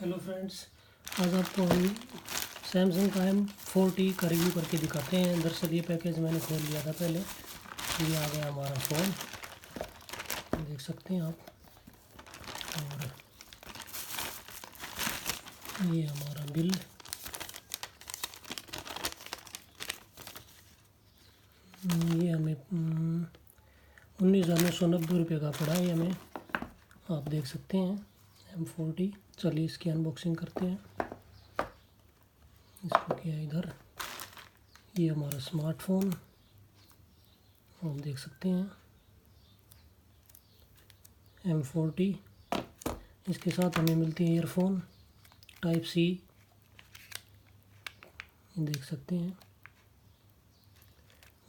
Hello friends, आज आपको हम सैमसंग का M40 का रिव्यू करके दिखाते हैं। दरअसल ये पैकेज मैंने खोल लिया था पहले। ये आ गया हमारा फ़ोन, देख सकते हैं आप। और ये हमारा बिल, ये हमें 19,990 का पड़ा है हमें, आप देख सकते हैं M40। चलिए इसकी अनबॉक्सिंग करते हैं। इसको किया इधर, ये हमारा स्मार्टफोन आप देख सकते हैं M40। इसके साथ हमें मिलती है ईयरफोन टाइप सी, देख सकते हैं।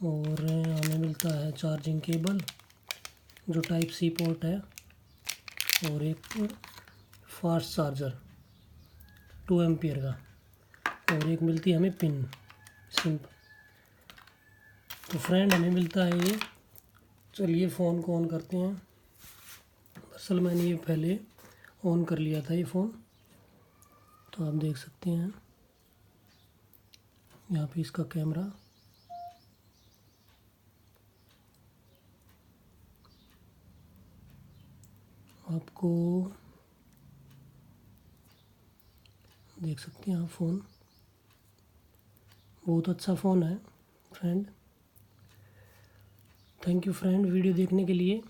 और हमें मिलता है चार्जिंग केबल जो टाइप सी पोर्ट है, और एक फास्ट चार्जर 2 एम्पियर का, और एक मिलती है हमें पिन सिम। तो फ्रेंड हमें मिलता है ये। चलिए फ़ोन को ऑन करते हैं। दरअसल मैंने ये पहले ऑन कर लिया था ये फ़ोन, तो आप देख सकते हैं यहाँ पे इसका कैमरा। आपको देख सकते हैं आप, फ़ोन बहुत अच्छा फ़ोन है friend. Thank you friend video देखने के लिए।